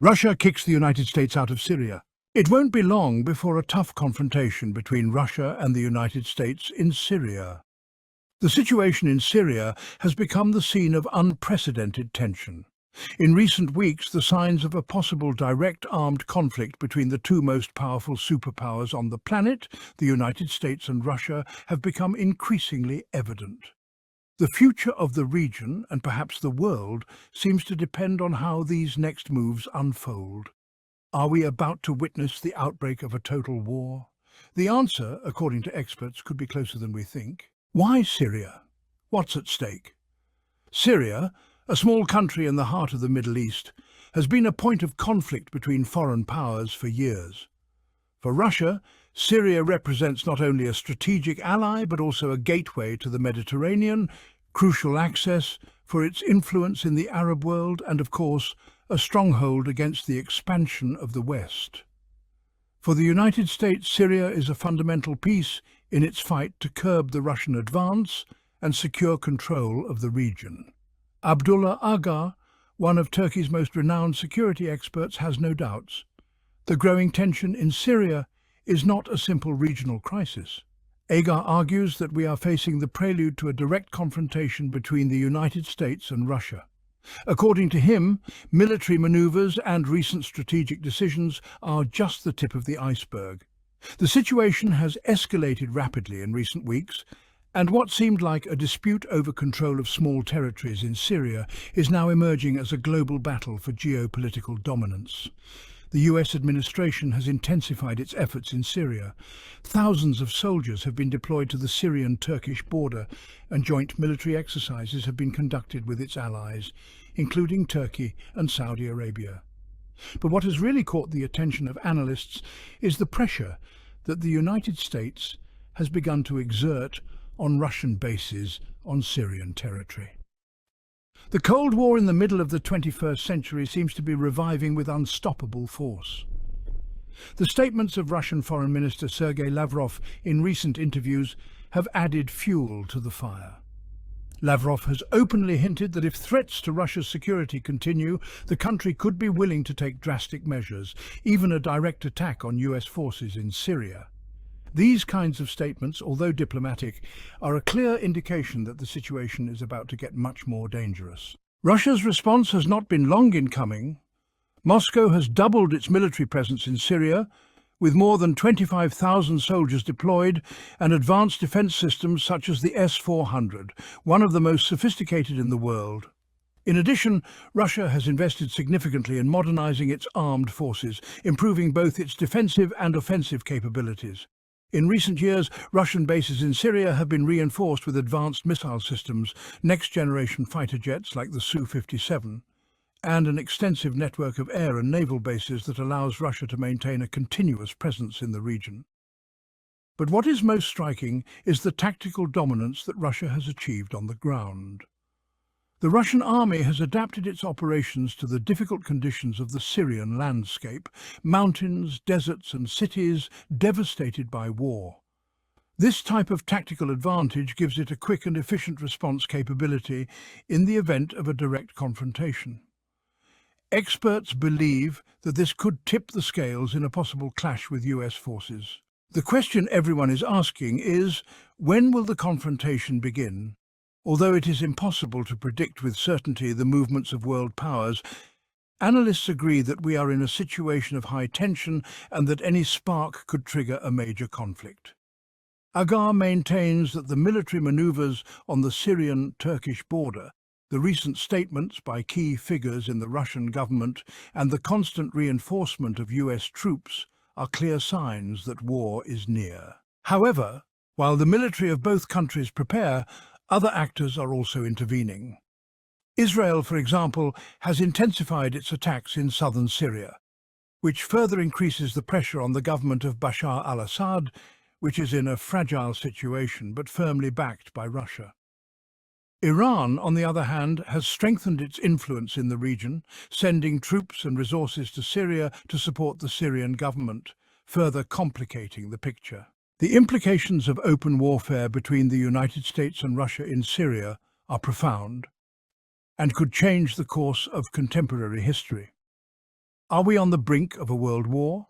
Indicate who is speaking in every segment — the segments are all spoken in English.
Speaker 1: Russia kicks the United States out of Syria. It won't be long before a tough confrontation between Russia and the United States in Syria. The situation in Syria has become the scene of unprecedented tension. In recent weeks, the signs of a possible direct armed conflict between the two most powerful superpowers on the planet, the United States and Russia, have become increasingly evident. The future of the region, and perhaps the world, seems to depend on how these next moves unfold. Are we about to witness the outbreak of a total war? The answer, according to experts, could be closer than we think. Why Syria? What's at stake? Syria, a small country in the heart of the Middle East, has been a point of conflict between foreign powers for years. For Russia, Syria represents not only a strategic ally but also a gateway to the Mediterranean, crucial access for its influence in the Arab world and, of course, a stronghold against the expansion of the West. For the United States, Syria is a fundamental piece in its fight to curb the Russian advance and secure control of the region. Abdullah Agar, one of Turkey's most renowned security experts, has no doubts. The growing tension in Syria is not a simple regional crisis. Agar argues that we are facing the prelude to a direct confrontation between the United States and Russia. According to him, military maneuvers and recent strategic decisions are just the tip of the iceberg. The situation has escalated rapidly in recent weeks, and what seemed like a dispute over control of small territories in Syria is now emerging as a global battle for geopolitical dominance. The US administration has intensified its efforts in Syria. Thousands of soldiers have been deployed to the Syrian-Turkish border, and joint military exercises have been conducted with its allies, including Turkey and Saudi Arabia. But what has really caught the attention of analysts is the pressure that the United States has begun to exert on Russian bases on Syrian territory. The Cold War in the middle of the 21st century seems to be reviving with unstoppable force. The statements of Russian Foreign Minister Sergei Lavrov in recent interviews have added fuel to the fire. Lavrov has openly hinted that if threats to Russia's security continue, the country could be willing to take drastic measures, even a direct attack on US forces in Syria. These kinds of statements, although diplomatic, are a clear indication that the situation is about to get much more dangerous. Russia's response has not been long in coming. Moscow has doubled its military presence in Syria, with more than 25,000 soldiers deployed and advanced defence systems such as the S-400, one of the most sophisticated in the world. In addition, Russia has invested significantly in modernising its armed forces, improving both its defensive and offensive capabilities. In recent years, Russian bases in Syria have been reinforced with advanced missile systems, next-generation fighter jets like the Su-57, and an extensive network of air and naval bases that allows Russia to maintain a continuous presence in the region. But what is most striking is the tactical dominance that Russia has achieved on the ground. The Russian army has adapted its operations to the difficult conditions of the Syrian landscape, mountains, deserts and cities devastated by war. This type of tactical advantage gives it a quick and efficient response capability in the event of a direct confrontation. Experts believe that this could tip the scales in a possible clash with US forces. The question everyone is asking is, when will the confrontation begin? Although it is impossible to predict with certainty the movements of world powers, analysts agree that we are in a situation of high tension and that any spark could trigger a major conflict. Agar maintains that the military maneuvers on the Syrian-Turkish border, the recent statements by key figures in the Russian government, and the constant reinforcement of US troops are clear signs that war is near. However, while the military of both countries prepare, other actors are also intervening. Israel, for example, has intensified its attacks in southern Syria, which further increases the pressure on the government of Bashar al-Assad, which is in a fragile situation but firmly backed by Russia. Iran, on the other hand, has strengthened its influence in the region, sending troops and resources to Syria to support the Syrian government, further complicating the picture. The implications of open warfare between the United States and Russia in Syria are profound and could change the course of contemporary history. Are we on the brink of a world war?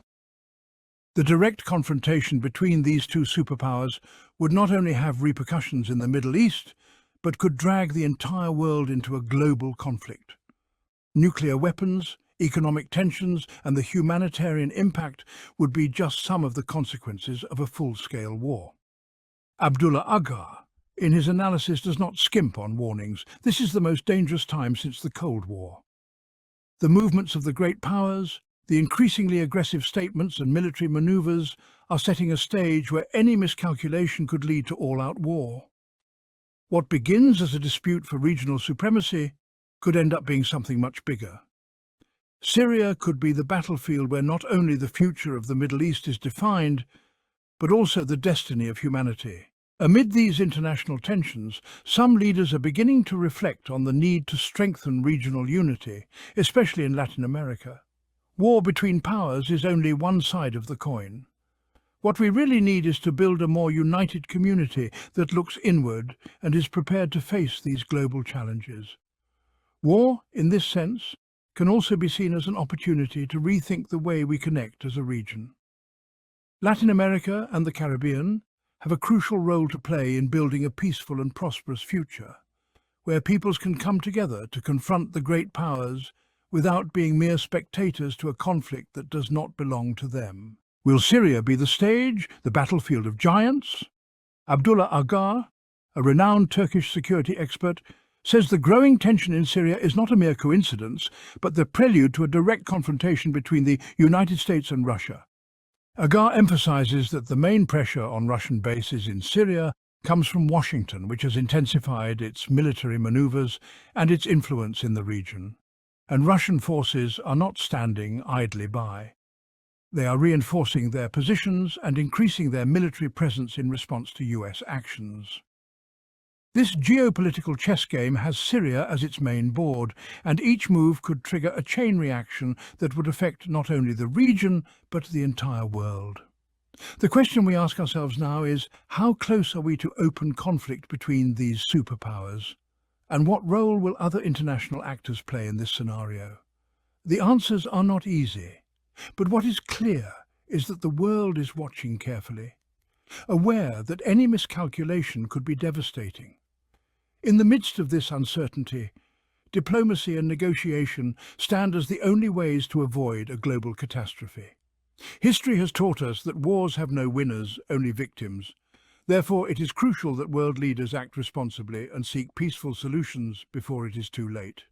Speaker 1: The direct confrontation between these two superpowers would not only have repercussions in the Middle East, but could drag the entire world into a global conflict. Nuclear weapons, economic tensions, and the humanitarian impact would be just some of the consequences of a full-scale war. Abdullah Agar, in his analysis, does not skimp on warnings. This is the most dangerous time since the Cold War. The movements of the great powers, the increasingly aggressive statements and military maneuvers are setting a stage where any miscalculation could lead to all-out war. What begins as a dispute for regional supremacy could end up being something much bigger. Syria could be the battlefield where not only the future of the Middle East is defined, but also the destiny of humanity. Amid these international tensions, some leaders are beginning to reflect on the need to strengthen regional unity, especially in Latin America. War between powers is only one side of the coin. What we really need is to build a more united community that looks inward and is prepared to face these global challenges. War, in this sense, can also be seen as an opportunity to rethink the way we connect as a region. Latin America and the Caribbean have a crucial role to play in building a peaceful and prosperous future, where peoples can come together to confront the great powers without being mere spectators to a conflict that does not belong to them. Will Syria be the stage, the battlefield of giants? Abdullah Agar, a renowned Turkish security expert, says the growing tension in Syria is not a mere coincidence, but the prelude to a direct confrontation between the United States and Russia. Agar emphasizes that the main pressure on Russian bases in Syria comes from Washington, which has intensified its military maneuvers and its influence in the region. And Russian forces are not standing idly by. They are reinforcing their positions and increasing their military presence in response to US actions. This geopolitical chess game has Syria as its main board, and each move could trigger a chain reaction that would affect not only the region, but the entire world. The question we ask ourselves now is, how close are we to open conflict between these superpowers? And what role will other international actors play in this scenario? The answers are not easy, but what is clear is that the world is watching carefully, aware that any miscalculation could be devastating. In the midst of this uncertainty, diplomacy and negotiation stand as the only ways to avoid a global catastrophe. History has taught us that wars have no winners, only victims. Therefore, it is crucial that world leaders act responsibly and seek peaceful solutions before it is too late.